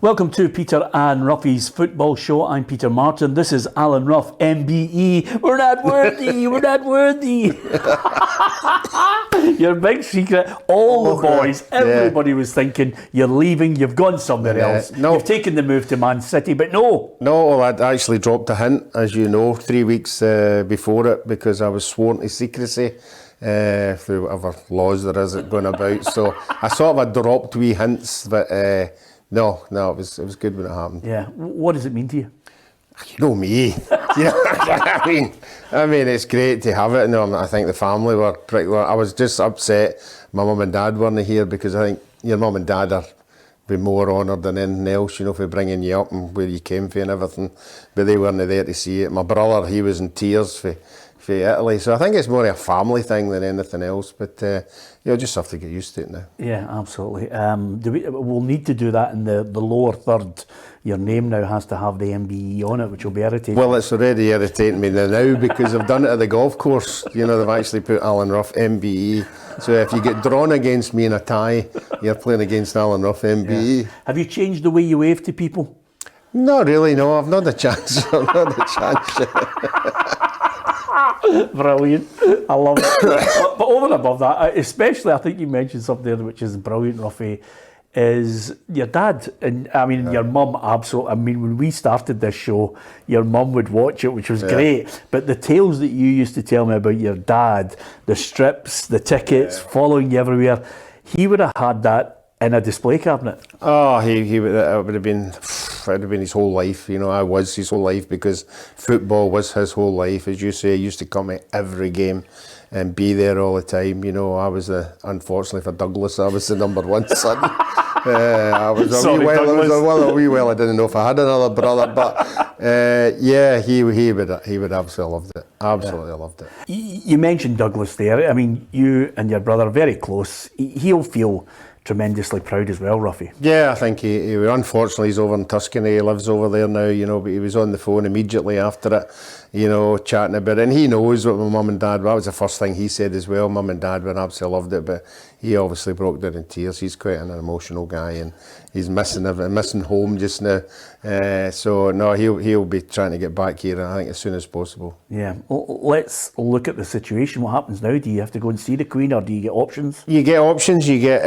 Welcome to Peter and Roughie's football show. I'm Peter Martin. This is Alan Rough MBE. We're not worthy. We're not worthy. Your big secret. All the boys, everybody was thinking you're leaving. You've gone somewhere else. No. You've taken the move to Man City, but no. No, well, I'd actually dropped a hint, as you know, 3 weeks before it, because I was sworn to secrecy through whatever laws there is going about. So I sort of dropped wee hints, but no, it was good when it happened. Yeah. What does it mean to you? You know me. I mean, it's great to have it. No, I think the family were pretty well. I was just upset my mum and dad weren't here, because I think your mum and dad are be more honoured than anything else, you know, for bringing you up and where you came from and everything. But they weren't there to see it. My brother, he was in tears for Italy. So I think it's more a family thing than anything else. But you'll just have to get used to it now. Yeah, absolutely. We'll need to do that in the lower third. Your name now has to have the MBE on it, which will be irritating. Well, it's already irritating me now because I've done it at the golf course. You know, they've actually put Alan Rough MBE. So if you get drawn against me in a tie, you're playing against Alan Rough MBE. Yeah. Have you changed the way you wave to people? Not really, no. I've not a chance. I've not a chance. Brilliant. I love it. But over and above that, especially I think you mentioned something there which is brilliant, Roughie, is your dad. And I mean, your mum, absolutely. I mean, when we started this show, your mum would watch it, which was great. But the tales that you used to tell me about your dad, the strips, the tickets, following you everywhere, he would have had that in a display cabinet. Oh, it would have been his whole life. You know, I was his whole life, because football was his whole life. As you say, he used to come to every game and be there all the time. You know, unfortunately for Douglas, I was the number one son. I was a wee while. I didn't know if I had another brother, but he would absolutely loved it. Absolutely loved it. You mentioned Douglas there. I mean, you and your brother are very close. He'll feel tremendously proud as well, Roughie. Yeah, I think he unfortunately he's over in Tuscany. He lives over there now, you know, but he was on the phone immediately after it, you know, chatting about it. And he knows what my mum and dad, that was the first thing he said as well. Mum and dad were absolutely loved it, but he obviously broke down in tears. He's quite an emotional guy, and he's missing home just now. So no, he'll be trying to get back here, I think, as soon as possible. Yeah. Well, let's look at the situation. What happens now? Do you have to go and see the Queen, or do you get options? You get options. You get,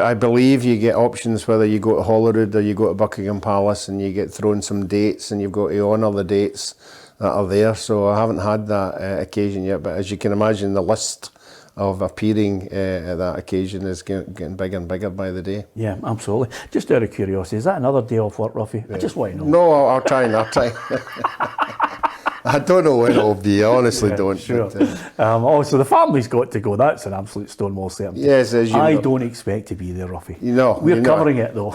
I believe, you get options whether you go to Holyrood or you go to Buckingham Palace, and you get thrown some dates, and you've got to honour the dates that are there. So I haven't had that occasion yet, but as you can imagine, the list of appearing at that occasion is getting bigger and bigger by the day. Yeah, absolutely. Just out of curiosity, is that another day off work, Roughie? I just want to know. No, I'll try. I don't know when it'll be. I honestly don't. Sure. But, so the family's got to go. That's an absolute stonewall certainty. Yes, as you know. don't expect to be there, Roughie. No, we're covering it though.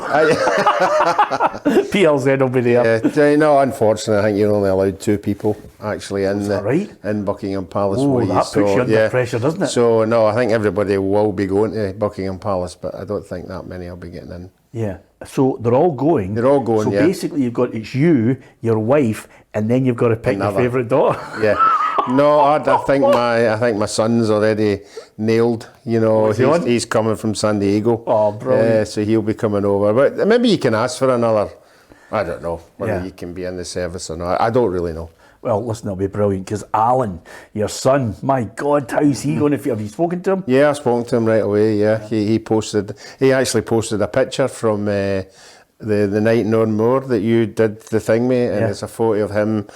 PLZ will be there. Yeah, no, unfortunately, I think you're only allowed 2 people actually in Buckingham Palace. Oh, that puts you under pressure, doesn't it? So no, I think everybody will be going to Buckingham Palace, but I don't think that many will be getting in. Yeah. So they're all going. So basically, it's you, your wife, and then you've got to pick your favourite daughter. Yeah. No, I think my son's already nailed. You know, he's coming from San Diego. Oh, brilliant! So he'll be coming over. But maybe you can ask for another. I don't know whether you can be in the service or not. I don't really know. Well, listen, it'll be brilliant, because Alan, your son, my God, how's he going? Have you spoken to him? Yeah, I spoke to him right away. Yeah, he actually posted a picture from the night in Moor that you did the thing, mate, and it's a photo of him,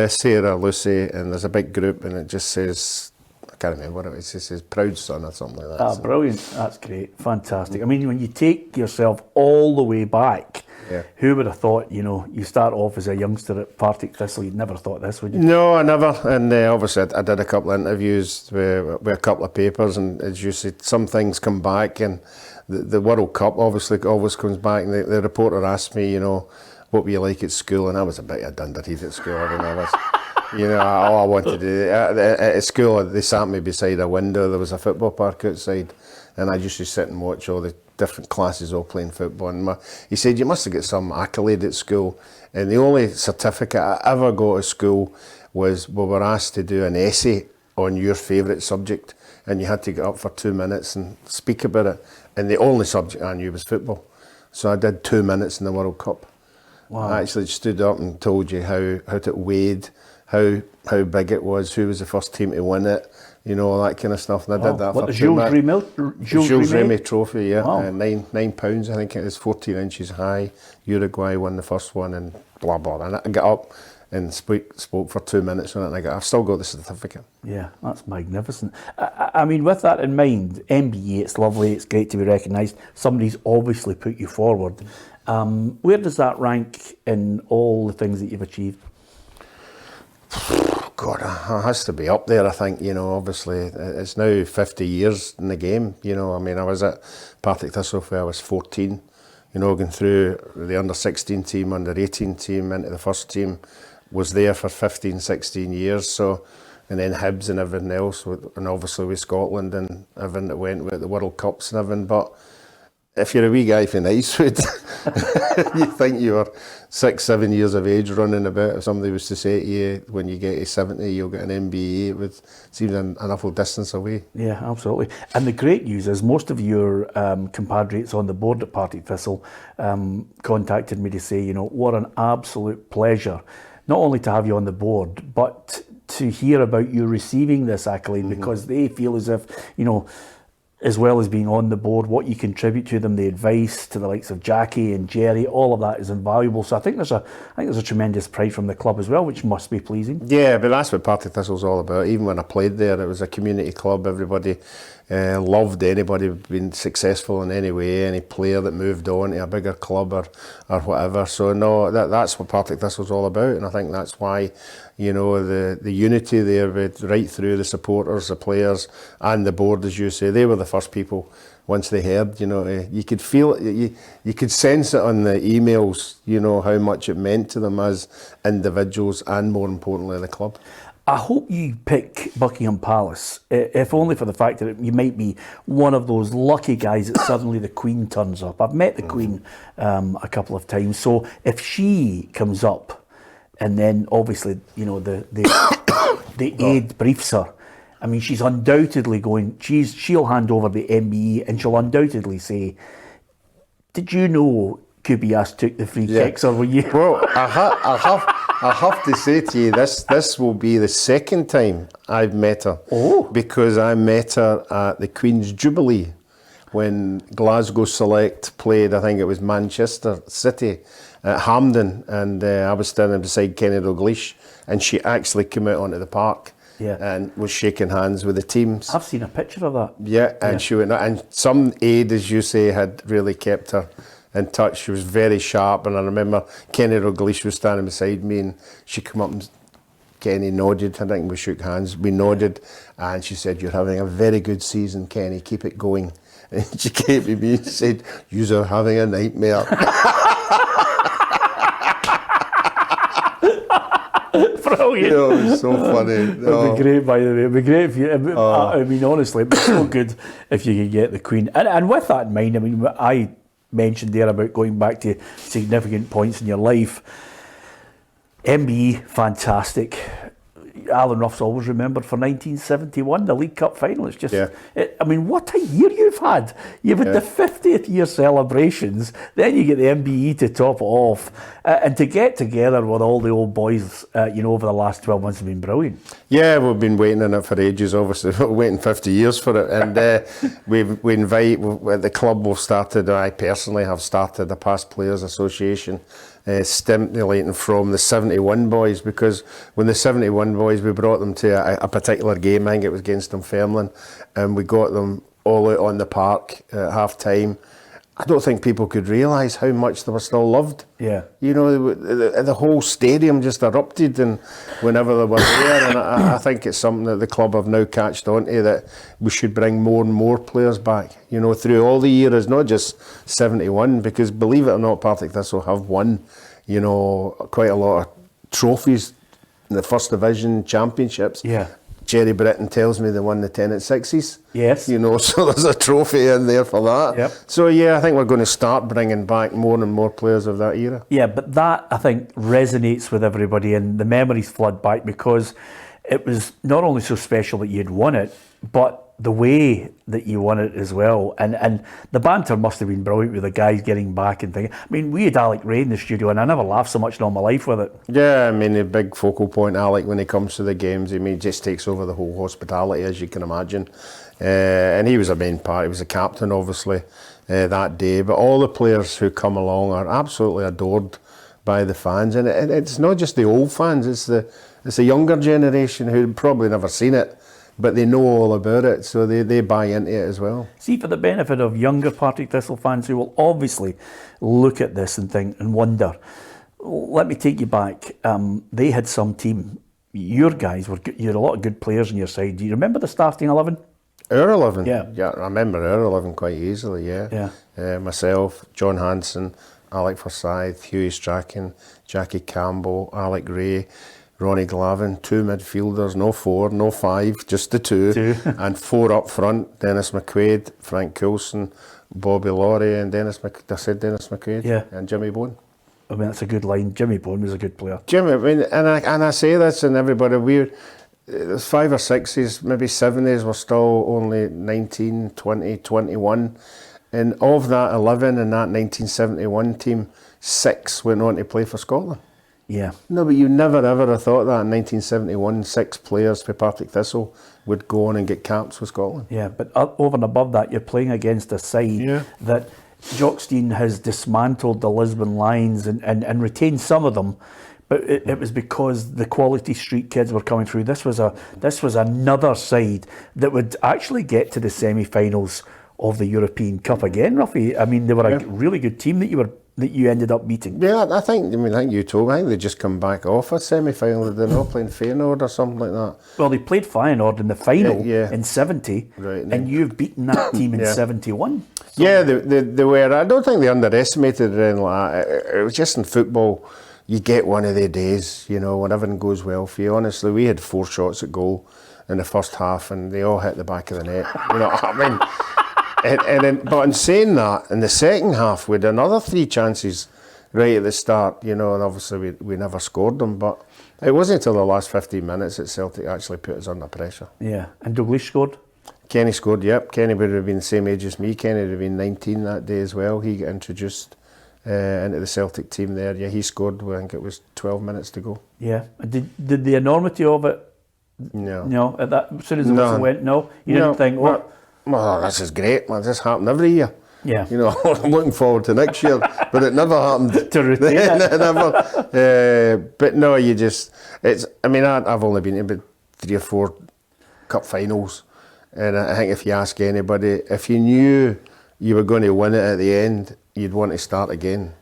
Sarah, Lucy, and there's a big group, and it just says, I can't remember what it is, it says proud son or something like that. Ah, brilliant. That's great. Fantastic. I mean, when you take yourself all the way back, who would have thought, you know, you start off as a youngster at Partick Thistle, you'd never thought this, would you? No, I never. And obviously I did a couple of interviews with a couple of papers, and as you said, some things come back, and the World Cup obviously always comes back, and the reporter asked me, you know, what were you like at school? And I was a bit of a dunderhead at school. I mean, I was, you know, all I wanted to do, at school they sat me beside a window, there was a football park outside, and I used to sit and watch all the different classes all playing football. And he said, you must have got some accolade at school. And the only certificate I ever got at school was we were asked to do an essay on your favourite subject, and you had to get up for 2 minutes and speak about it. And the only subject I knew was football. So I did 2 minutes in the World Cup. Wow. I actually stood up and told you how it weighed, how big it was, who was the first team to win it, you know, all that kind of stuff. And I did that what, for the 2 minutes. Jules Rimet trophy, yeah. Wow. £9, I think it is, 14 inches high. Uruguay won the first one and blah, blah. And I got up and spoke for 2 minutes on it, and I've still got the certificate. Yeah, that's magnificent. I mean, with that in mind, MBE, it's lovely, it's great to be recognised. Somebody's obviously put you forward. Where does that rank in all the things that you've achieved? God, it has to be up there, I think. You know, obviously, it's now 50 years in the game. You know, I mean, I was at Partick Thistle when I was 14, you know, going through the under-16 team, under-18 team, into the first team, was there for 15, 16 years. So, and then Hibs and everything else, and obviously with Scotland and everything that went with the World Cups and everything. But if you're a wee guy from Icewood, you think you were 6, 7 years of age running about. If somebody was to say to you, when you get to 70, you'll get an MBE, it seems an awful distance away. Yeah, absolutely. And the great news is most of your compatriots on the board at Partick Thistle contacted me to say, you know, what an absolute pleasure, not only to have you on the board, but to hear about you receiving this accolade, because they feel as if, you know, as well as being on the board, what you contribute to them, the advice to the likes of Jackie and Jerry, all of that is invaluable. So I think there's a tremendous pride from the club as well, which must be pleasing. Yeah, but that's what Partick Thistle's all about. Even when I played there, it was a community club. Everybody loved anybody being successful in any way, any player that moved on to a bigger club or whatever. So no, that's what Partick Thistle's all about, and I think that's why, you know, the unity there with right through the supporters, the players and the board, as you say, they were the first people. Once they heard, you know, you could feel it, you could sense it on the emails, you know, how much it meant to them as individuals and more importantly the club. I hope you pick Buckingham Palace, if only for the fact that you might be one of those lucky guys that suddenly the Queen turns up. I've met the Queen a couple of times, so if she comes up, and then obviously, you know, the aide briefs her, I mean, she's undoubtedly going, she'll hand over the MBE and she'll undoubtedly say, did you know Kubias took the free kicks, or were you? Well, I have to say to you, this will be the second time I've met her. Oh. Because I met her at the Queen's Jubilee when Glasgow Select played, I think it was Manchester City at Hampden, and I was standing beside Kenny Dalglish, and she actually came out onto the park. Yeah. And was shaking hands with the teams. I've seen a picture of that. Yeah, and she went, and some aide, as you say, had really kept her in touch. She was very sharp, and I remember Kenny Dalglish was standing beside me, and she came up and Kenny nodded. I think we shook hands. We nodded, and she said, "You're having a very good season, Kenny. Keep it going." And she came to me and said, "You're having a nightmare." Brilliant. You know, it was so funny. It'd be great, by the way. It'd be great if you, I mean, honestly, it'd be so good if you could get the Queen. And with that in mind, I mean, I mentioned there about going back to significant points in your life. MBE, fantastic. Alan Ruff's always remembered for 1971, the League Cup final. It's just, I mean, what a year you've had. You've had the 50th year celebrations, then you get the MBE to top it off, and to get together with all the old boys, you know, over the last 12 months has been brilliant. Yeah, we've been waiting on it for ages, obviously. We're waiting 50 years for it, and the club we've started, I personally have started a Past Players Association, stimulating from the 71 boys, because when the 71 boys, we brought them to a particular game, I think it was against Dunfermline, and we got them all out on the park at half time. I don't think people could realise how much they were still loved. Yeah. You know, the whole stadium just erupted, and whenever they were there, and I think it's something that the club have now catched on to, that we should bring more and more players back, you know, through all the years, not just 71, because believe it or not, Partick Thistle have won, you know, quite a lot of trophies in the First Division Championships. Yeah. Jerry Britton tells me they won the 10 at sixes. Yes. You know, so there's a trophy in there for that. Yep. So, yeah, I think we're going to start bringing back more and more players of that era. Yeah, but that, I think, resonates with everybody, and the memories flood back, because it was not only so special that you'd won it, but the way that you won it as well, and the banter must have been brilliant with the guys getting back and thinking. I mean, we had Alec Ray in the studio, and I never laughed so much in all my life with it. Yeah, I mean, the big focal point, Alec, when he comes to the games, he just takes over the whole hospitality, as you can imagine. And he was a main part. He was the captain, obviously, that day. But all the players who come along are absolutely adored by the fans, and it's not just the old fans; it's the younger generation who probably never seen it, but they know all about it, so they buy into it as well. See, for the benefit of younger Partick Thistle fans who will obviously look at this and think and wonder, let me take you back. They had some team. Your guys were good. You had a lot of good players on your side. Do you remember the starting 11? Our 11? Yeah. Yeah, I remember our 11 quite easily, yeah. Myself, John Hanson, Alec Forsyth, Hughie Strachan, Jackie Campbell, Alec Ray, Ronnie Glavin, 2 midfielders, no 4, no 5, just the 2. And 4 up front, Dennis McQuaid, Frank Coulson, Bobby Laurie, and Dennis McQuaid, and Jimmy Bone. I mean, that's a good line. Jimmy Bone was a good player. Jimmy, I mean, and I say this, and everybody, there's 5 or 6s, maybe 7s were still only 19, 20, 21. And of that 11 in that 1971 team, 6 went on to play for Scotland. Yeah. No, but you never ever have thought that in 1971, 6 players for Partick Thistle would go on and get caps with Scotland. Yeah, but over and above that, you're playing against a side that Jockstein has dismantled the Lisbon Lions and retained some of them, but it was because the quality street kids were coming through. This was another side that would actually get to the semi-finals of the European Cup again, Roughie. I mean, they were a really good team that you ended up beating. Yeah, I think you told me. I think they just come back off a semi-final. They're not playing Feyenoord or something like that. Well, they played Feyenoord in the final in 70, right, and you've beaten that team in 71. So yeah, they were. I don't think they underestimated it or anything like that. It was just in football, you get one of the days, when everything goes well for you. Honestly, we had 4 shots at goal in the first half, and they all hit the back of the net. You know what I mean? But in saying that, in the second half, we had another 3 chances right at the start, and obviously we never scored them. But it wasn't until the last 15 minutes that Celtic actually put us under pressure. Yeah, and Douglas scored? Kenny scored, yep. Kenny would have been the same age as me. Kenny would have been 19 that day as well. He got introduced into the Celtic team there. Yeah, he scored, I think it was 12 minutes to go. Yeah. Did the enormity of it, at that, as soon as the whistle went, you didn't think, well, this is great, man. This happened every year. Yeah. I'm looking forward to next year, but it never happened. To retain it. Never. But no, I've only been in about 3 or 4 cup finals, and I think if you ask anybody, if you knew you were going to win it at the end, you'd want to start again,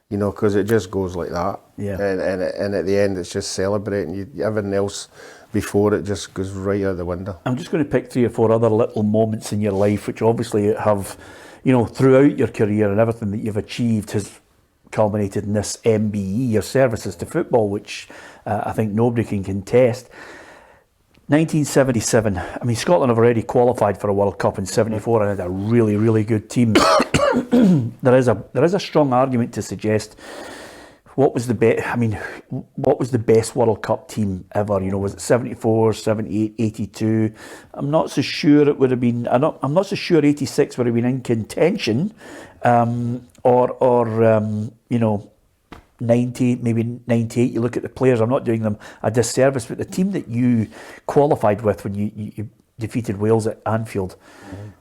because it just goes like that. Yeah. And at the end, it's just celebrating. Everything else before it just goes right out the window. I'm just going to pick 3 or 4 other little moments in your life which obviously have, throughout your career and everything that you've achieved has culminated in this MBE, your services to football, which I think nobody can contest. 1977, Scotland have already qualified for a World Cup in 74 and had a really, really good team. There is a strong argument to suggest what was the best World Cup team ever? Was it 74, 78, 82? I'm not so sure it would have been. I'm not so sure 86 would have been in contention, or 90, maybe 98. You look at the players. I'm not doing them a disservice, but the team that you qualified with when you defeated Wales at Anfield,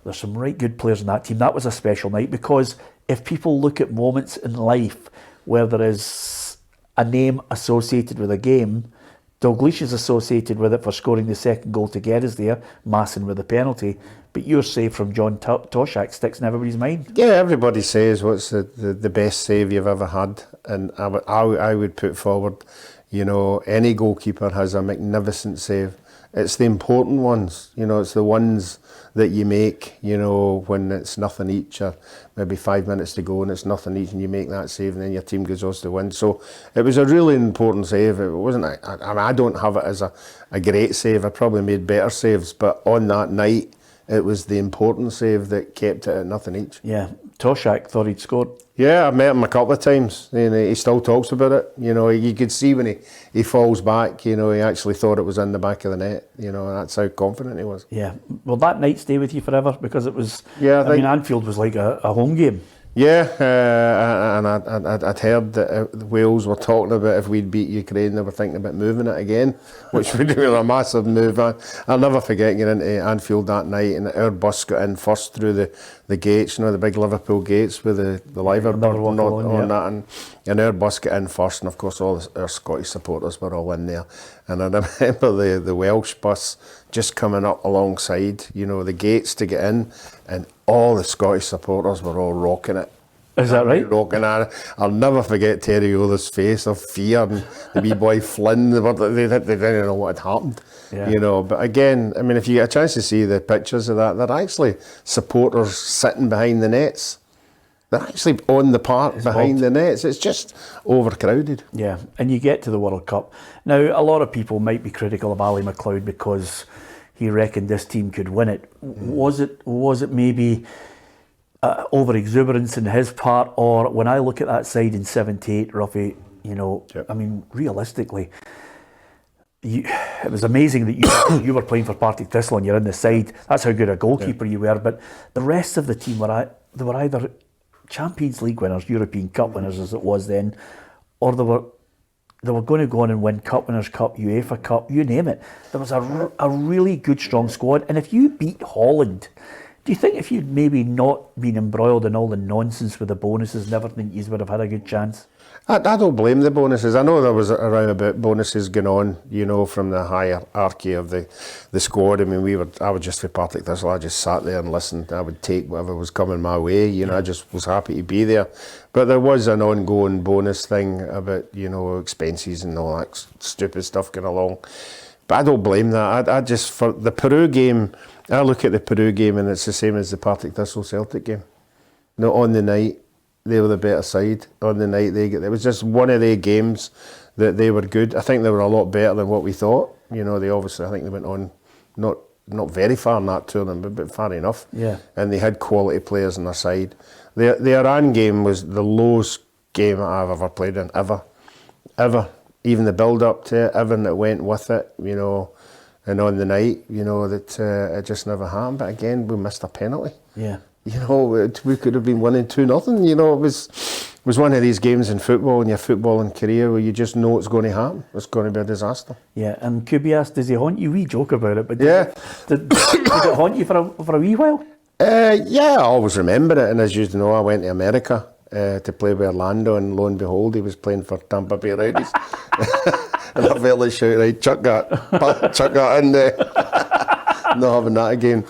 there's some right good players in that team. That was a special night because if people look at moments in life where there is a name associated with a game, Dalglish is associated with it for scoring the second goal to get us there, Masson with the penalty. But your save from John Toshak sticks in everybody's mind. Yeah, everybody says what's the best save you've ever had, and I would put forward, any goalkeeper has a magnificent save. It's the important ones, it's the ones that you make, when it's nothing each, or maybe 5 minutes to go and it's nothing each, and you make that save and then your team goes on to win. So it was a really important save. It wasn't, I don't have it as a great save. I probably made better saves, but on that night, it was the important save that kept it at nothing each. Yeah, Toshak thought he'd scored. Yeah, I met him a couple of times, and he still talks about it. You know, you could see when he falls back, you know, he actually thought it was in the back of the net. You know, that's how confident he was. Yeah. Will that night stay with you forever? Because it was, Yeah, I mean, Anfield was like a home game. Yeah, and I'd heard that Wales were talking about if we'd beat Ukraine, they were thinking about moving it again, which would be a massive move. I'll never forget getting into Anfield that night, and our bus got in first through the gates, you know, the big Liverpool gates with the liver bird on that, and our bus got in first, and of course all our Scottish supporters were all in there. And I remember the Welsh bus just coming up alongside, you know, the gates to get in, and all the Scottish supporters were all rocking it. Is that right? Rocking it. I'll never forget Terry Ola's face of fear, and the wee boy Flynn, they didn't know what had happened. Yeah. You know, but again, I mean, if you get a chance to see the pictures of that, they're actually supporters sitting behind the nets. They're actually on the park behind the nets. It's just overcrowded. Yeah, and you get to the World Cup. Now, a lot of people might be critical of Ali McLeod because he reckoned this team could win it. Was it maybe over exuberance in his part, or when I look at that side in '78, Roughie, you know, I mean, realistically, it was amazing that you were playing for Partick Thistle and you're in the side. That's how good a goalkeeper you were. But the rest of the team they were either Champions League winners, European Cup winners as it was then, or they were going to go on and win Cup Winners' Cup, UEFA Cup, you name it. There was a really good, strong squad. And if you beat Holland, do you think if you'd maybe not been embroiled in all the nonsense with the bonuses and everything, you would have had a good chance? I don't blame the bonuses. I know there was around about bonuses going on, you know, from the hierarchy of the squad. I mean, I was just for Partick Thistle. I just sat there and listened. I would take whatever was coming my way. You know, I just was happy to be there. But there was an ongoing bonus thing about, you know, expenses and all that stupid stuff going along. But I don't blame that. I just, for the Peru game, I look at the Peru game and it's the same as the Partick Thistle Celtic game. You know, on the night, they were the better side. On the night, it was just one of their games that they were good. I think they were a lot better than what we thought. You know, I think they went on not very far in that tournament, but far enough. Yeah. And they had quality players on their side. The Iran game was the lowest game I've ever played in, ever. Even the build-up to it, everything that went with it, you know, and on the night, you know, that it just never happened. But again, we missed a penalty. Yeah. You know, we could have been winning 2-0. You know, it was one of these games in football, in your footballing career, where you just know it's going to happen. It's going to be a disaster. Yeah, and Kubias, does he haunt you? We joke about it, but did it haunt you for a wee while? Yeah, I always remember it. And as you know, I went to America to play with Orlando, and lo and behold, he was playing for Tampa Bay Rowdies. And I felt like shouting, right, chuck that in there. Not having that again.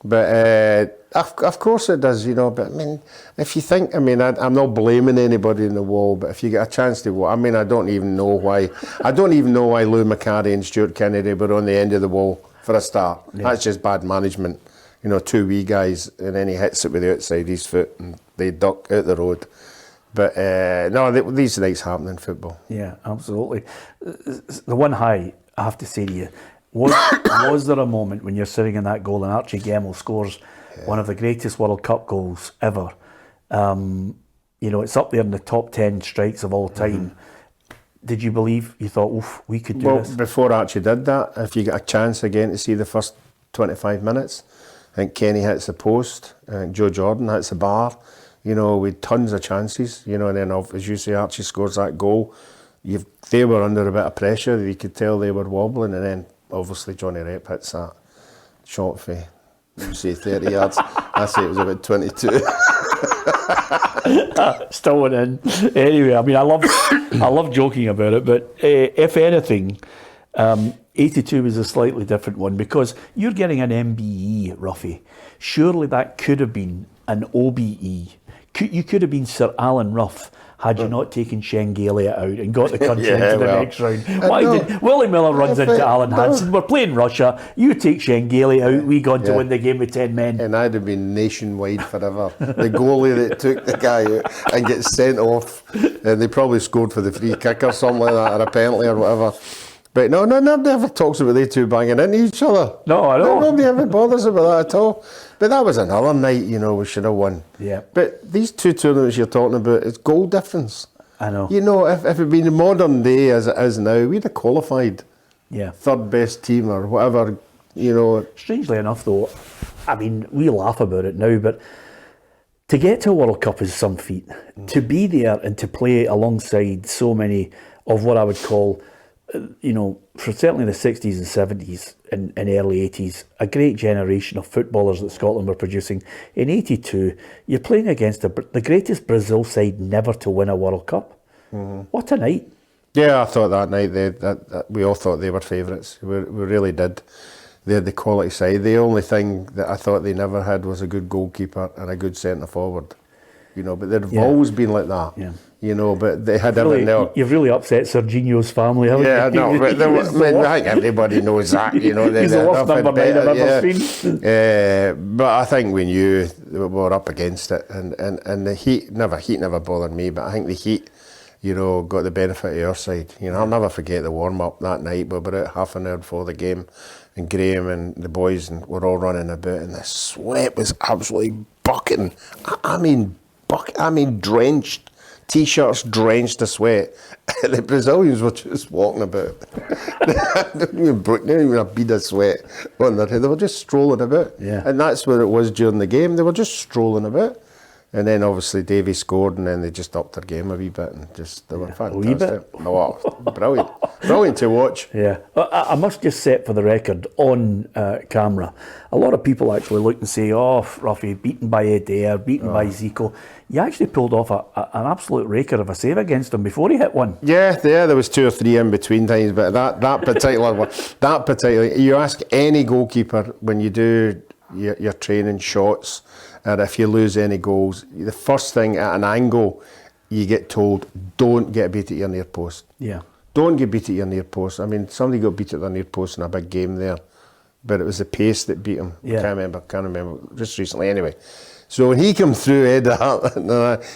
But of course it does, you know. But I mean, if you think, I mean, I'm not blaming anybody in the wall, but if you get a chance to, I mean, I don't even know why Lou McCarry and Stuart Kennedy were on the end of the wall for a start. Yeah. That's just bad management. You know, two wee guys, and then he hits it with the outside of his foot, and they duck out the road. But no, these things happen in football. Yeah, absolutely. The one high, I have to say to you, was there a moment when you're sitting in that goal and Archie Gemmil scores one of the greatest World Cup goals ever? You know, it's up there in the top 10 strikes of all time. Mm-hmm. Did you believe, you thought, oof, we could do this? Well, before Archie did that, if you get a chance again to see the first 25 minutes, I think Kenny hits the post, I think Joe Jordan hits the bar, you know, with tons of chances, you know, and then as you say, Archie scores that goal. They were under a bit of pressure, you could tell they were wobbling, and then obviously Johnny Rep hits that shot for, you say 30 yards, I say it was about 22. Still went in. Anyway, I mean, I love joking about it, but if anything, 82 was a slightly different one because you're getting an MBE, Roughie. Surely that could have been an OBE. You could have been Sir Alan Rough had you not taken Shengelia out and got the country into the next round. Why did Willie Miller runs into Alan Hansen? We're playing Russia. You take Shengelia out. We gone to win the game with 10 men. And I'd have been nationwide forever. The goalie that took the guy out and gets sent off, and they probably scored for the free kick or something like that, or a penalty or whatever. But no, nobody ever talks about they two banging into each other. No, I know. Nobody ever bothers about that at all. But that was another night, we should have won. Yeah. But these two tournaments you're talking about, it's goal difference. I know. If it had been the modern day as it is now, we'd have qualified. Yeah. Third best team or whatever, Strangely enough, though, I mean, we laugh about it now, but to get to a World Cup is some feat. To be there and to play alongside so many of what I would call, for certainly the 60s and 70s and early 80s, a great generation of footballers that Scotland were producing. In 82, you're playing against the greatest Brazil side never to win a World Cup. What a night. Yeah, I thought that night that we all thought they were favourites. We really did. They had the quality side. The only thing that I thought they never had was a good goalkeeper and a good centre forward. But they've always been like that. Yeah. But they had everything there. You've really upset Serginho's family, haven't you? Yeah, no, but I think everybody knows that. He's the worst number 9 I've ever seen. But I think we knew we were up against it, and the heat never bothered me. But I think the heat, got the benefit of our side. I'll never forget the warm up that night. We were out half an hour before the game, and Graham and the boys were all running about, and the sweat was absolutely bucketing. I mean, drenched. T-shirts drenched in sweat. The Brazilians were just walking about. They didn't even a bead of sweat on their head. They were just strolling about. Yeah. And that's what it was during the game. They were just strolling about. And then obviously Davy scored, and then they just upped their game a wee bit, and they were fantastic. A wee bit? Oh, brilliant. Brilliant to watch. Yeah. I must just set for the record on camera, a lot of people actually look and say, Roughie, beaten by Adair, beaten by Zico. You actually pulled off an absolute raker of a save against him before he hit one. Yeah, there was 2 or 3 in between times, but that particular one, you ask any goalkeeper when you do your training shots, and if you lose any goals, the first thing at an angle, you get told, don't get beat at your near post. Yeah. Don't get beat at your near post. I mean, somebody got beat at their near post in a big game there, but it was the pace that beat him. Yeah. Can't remember, just recently anyway. So when he came through,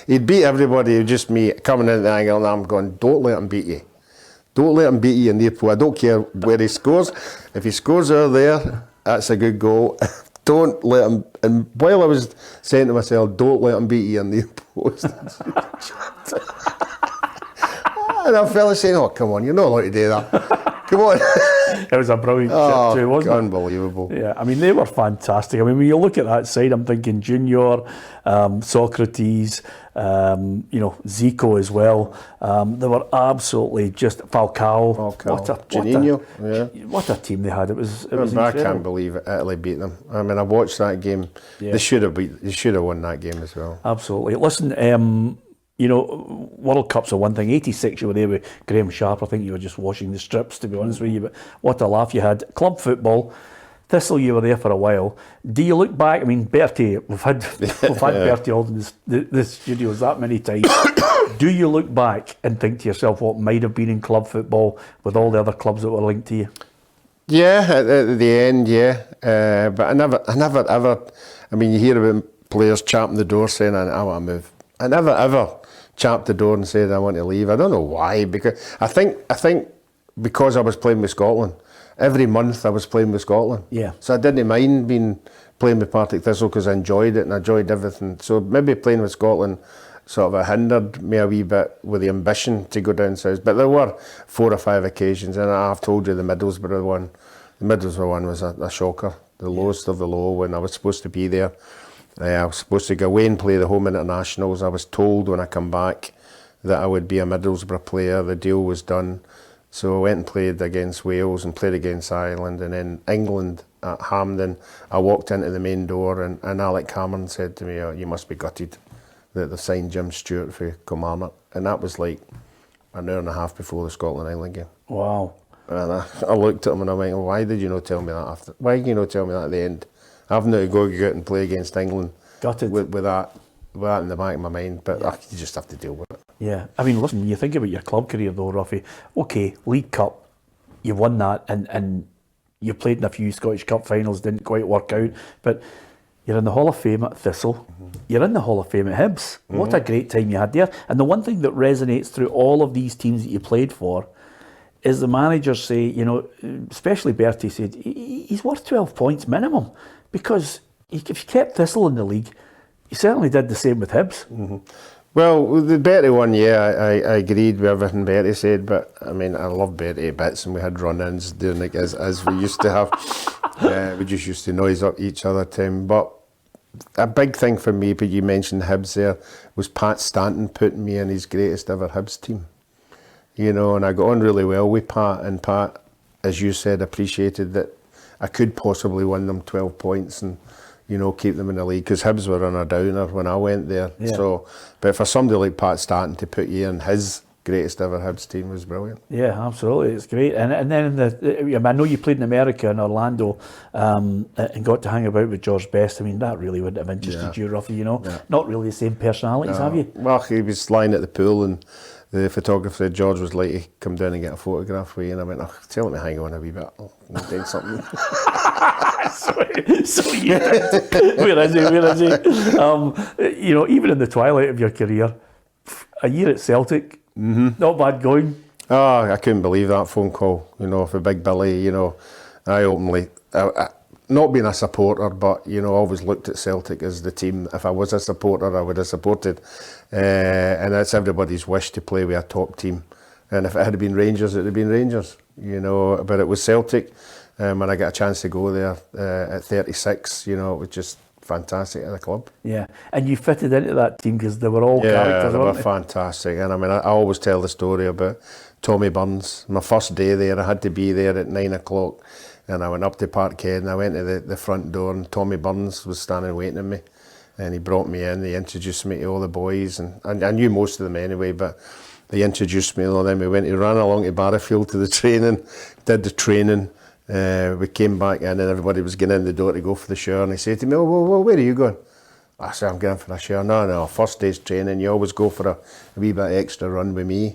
he'd beat everybody, just me coming in the angle, and I'm going, don't let him beat you. Don't let him beat you in near post. I don't care where he scores. If he scores out there, that's a good goal. Don't let him, and while I was saying to myself, don't let him beat you in the post. And a fella saying, come on, you're not allowed to do that. Come on. It was a brilliant chip too, wasn't it? Unbelievable. Yeah, I mean, they were fantastic. I mean, when you look at that side, I'm thinking Junior, Socrates, Zico as well. They were absolutely just Falcao. What a team they had. It was incredible. I can't believe Italy beat them. I mean, I watched that game. Yeah. They should have won that game as well. Absolutely. Listen, World Cups are one thing. 86, you were there with Graham Sharp. I think you were just washing the strips, to be honest with you. But what a laugh you had. Club football. Thistle, you were there for a while. Do you look back? I mean, Bertie, we've had Bertie all in the studios that many times. Do you look back and think to yourself what might have been in club football with all the other clubs that were linked to you? Yeah, at the end, yeah. But I never ever. I mean, you hear about players champing the door saying, "I want to move." I never ever champed the door and said I want to leave. I don't know why, because I think because I was playing with Scotland. Every month I was playing with Scotland. Yeah. So I didn't mind playing with Partick Thistle because I enjoyed it and I enjoyed everything. So maybe playing with Scotland sort of hindered me a wee bit with the ambition to go down south. But there were 4 or 5 occasions, and I've told you the Middlesbrough one. The Middlesbrough one was a shocker, the lowest of the low when I was supposed to be there. I was supposed to go away and play the home internationals. I was told when I come back that I would be a Middlesbrough player. The deal was done. So I went and played against Wales and played against Ireland, and then England at Hampden. I walked into the main door and Alec Cameron said to me, you must be gutted that they signed Jim Stewart for Kilmarnock. And that was like an hour and a half before the Scotland-Ireland game. Wow. And I looked at him and I went, why did you not tell me that after? Why did you not tell me that at the end? I've now got to go out and play against England gutted. With that in the back of my mind, but you just have to deal with it. Yeah, I mean, listen, you think about your club career though, Roughie. Okay, League Cup, you won that, and you played in a few Scottish Cup finals, didn't quite work out, but you're in the Hall of Fame at Thistle, you're in the Hall of Fame at Hibs. What a great time you had there. And the one thing that resonates through all of these teams that you played for is the managers say, you know, especially Bertie said, he's worth 12 points minimum, because if you kept Thistle in the league, he certainly did the same with Hibs. Mm-hmm. Well, the Bertie one, yeah, I agreed with everything Bertie said, but I mean, I love Bertie bits, and we had run-ins doing like as we used to have. We just used to noise up each other time. But a big thing for me, but you mentioned Hibs there, was Pat Stanton putting me in his greatest ever Hibs team. You know, and I got on really well with Pat, and Pat, as you said, appreciated that I could possibly win them 12 points and, you know, keep them in the league, because Hibs were on a downer when I went there. Yeah. So, but for somebody like Pat Stanton to put you in his greatest ever Hibs team was brilliant. Yeah, absolutely, it's great. And then I know you played in America in Orlando, and got to hang about with George Best. I mean, that really wouldn't have interested you, Roughie. You know, not really the same personalities, have you? Well, he was lying at the pool, and the photographer said George was like to come down and get a photograph with you, and I went, oh, tell him to hang on a wee bit, I'm doing something. so you did. Where is he? You know, even in the twilight of your career, a year at Celtic, not bad going. Oh, I couldn't believe that phone call, you know, for Big Billy. You know, I openly, not being a supporter, but, you know, always looked at Celtic as the team. If I was a supporter, I would have supported. And it's everybody's wish to play with a top team. And if it had been Rangers, it would have been Rangers, you know. But it was Celtic. When I got a chance to go there at 36, you know, it was just fantastic at the club. Yeah, and you fitted into that team because they were all characters, they were weren't they? Fantastic. And I mean, I always tell the story about Tommy Burns. My first day there, I had to be there at 9 o'clock. And I went up to Parkhead and I went to the front door, and Tommy Burns was standing waiting on me. And he brought me in, he introduced me to all the boys, and I knew most of them anyway, but he introduced me, and then we ran along to Barrafield to the training, did the training. We came back in and everybody was getting in the door to go for the shower, and he said to me, oh, where are you going? I said, I'm going for a shower. No, first day's training, you always go for a wee bit extra run with me.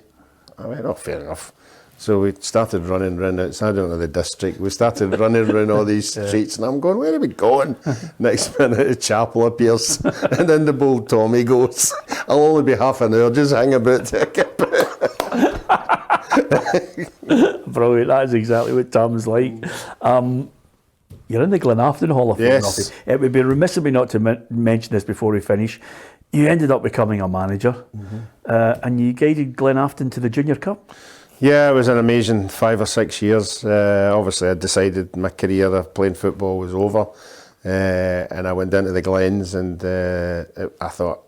I went, oh, fair enough. So we started running around outside of the district. We started running around all these streets, and I'm going, where are we going? Next minute, a chapel appears, and then the bold Tommy goes, I'll only be half an hour, just hang about to get Brilliant, that is exactly what Tom's like. You're in the Glenafton Hall of Fame. Yes. It would be remiss of me not to mention this before we finish. You ended up becoming a manager, and you guided Glenafton to the Junior Cup. Yeah, it was an amazing 5 or 6 years. Obviously, I decided my career of playing football was over, and I went down to the Glens, and I thought,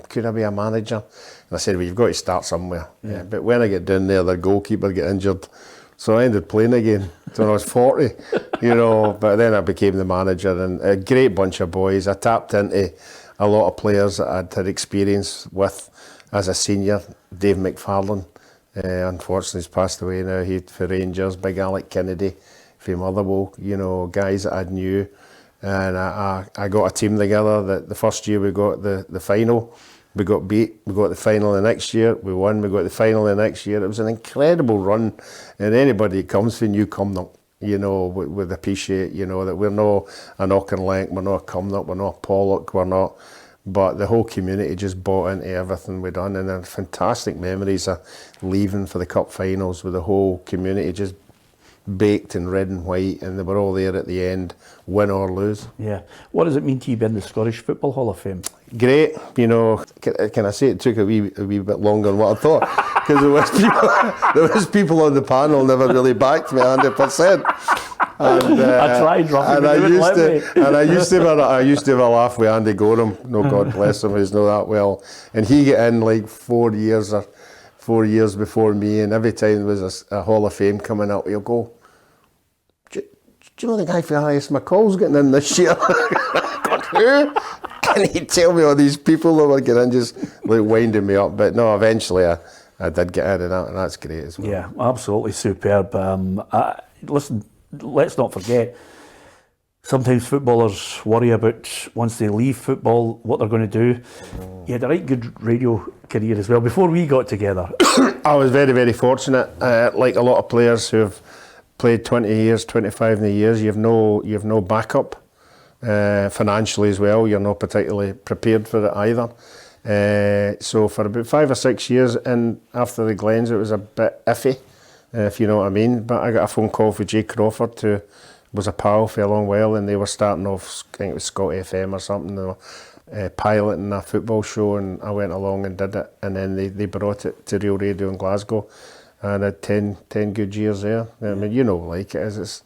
could I be a manager? And I said, well, you've got to start somewhere. Yeah. But when I get down there, the goalkeeper get injured, so I ended playing again when I was 40, you know. But then I became the manager, and a great bunch of boys. I tapped into a lot of players that I'd had experience with as a senior. Dave McFarlane. Unfortunately, he's passed away now. He for Rangers, Big Alec Kennedy from Motherwell, you know, guys that I knew. And I got a team together. The first year we got the final. We got beat. We got the final the next year. We won. We got the final the next year. It was an incredible run. And anybody that comes from New Cumnock, you know, would appreciate, you know, that we're not a Auchinleck, we're not a Cumnock, we're not a Pollock, we're not. But the whole community just bought into everything we'd done, and then fantastic memories of leaving for the cup finals with the whole community just baked in red and white, and they were all there at the end, win or lose. Yeah. What does it mean to you be in the Scottish Football Hall of Fame? Great, you know. Can I say it took a wee bit longer than what I thought? Because there was people on the panel never really backed me 100%. And, I tried, Roughie, and I used to have a laugh with Andy Gorham. No, God bless him, he's not that well. And he got in like 4 years before me, and every time there was a Hall of Fame coming up, he'll go, do you know the guy for IS McCall's getting in this year? Who? Can he tell me all these people that were getting in, just like winding me up? But no, eventually I did get in, and that's great as well. Yeah, absolutely superb. Listen, let's not forget, sometimes footballers worry about, once they leave football, what they're going to do. You had a right good radio career as well before we got together. I was very, very fortunate. Like a lot of players who have played 20 years, 25 years, you have no backup. Financially as well, you're not particularly prepared for it either. So for about 5 or 6 years, and after the Glens, it was a bit iffy. if you know what I mean. But I got a phone call for Jay Crawford, who was a pal for a long while, and they were starting off, I think it was Scott FM or something, they were piloting a football show, and I went along and did it, and then they brought it to Real Radio in Glasgow, and I had 10 good years there. I mean, you know, like it is,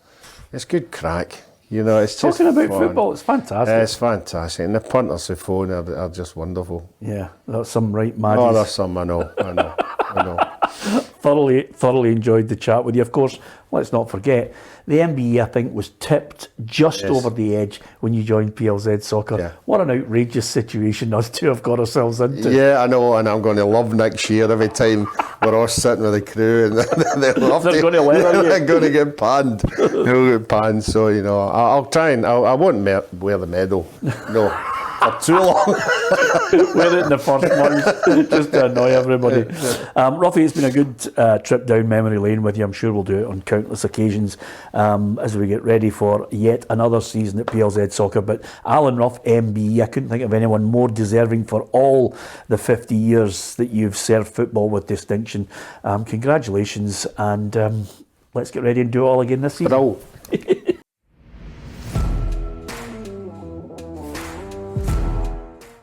it's good crack. You know, it's just talking about fun. football. It's fantastic. It's fantastic, and the punters who phone are just wonderful. Yeah, that's some right madness. Oh, there's some. I know. Thoroughly enjoyed the chat with you. Of course, let's not forget the MBE, I think, was tipped just over the edge when you joined PLZ Soccer. Yeah. What an outrageous situation us two have got ourselves into. Yeah, I know, and I'm going to love next year every time we're all sitting with the crew and they're going to leather you. They're going to get panned. They'll get panned. So, you know, I'll try and I won't wear the medal. No. For too long. Wear it in the first month just to annoy everybody. Roughie, it's been a good trip down memory lane with you. I'm sure we'll do it on countless occasions as we get ready for yet another season at PLZ Soccer. But Alan Rough MBE, I couldn't think of anyone more deserving for all the 50 years that you've served football with distinction. Congratulations, and let's get ready and do it all again this season. Bravo.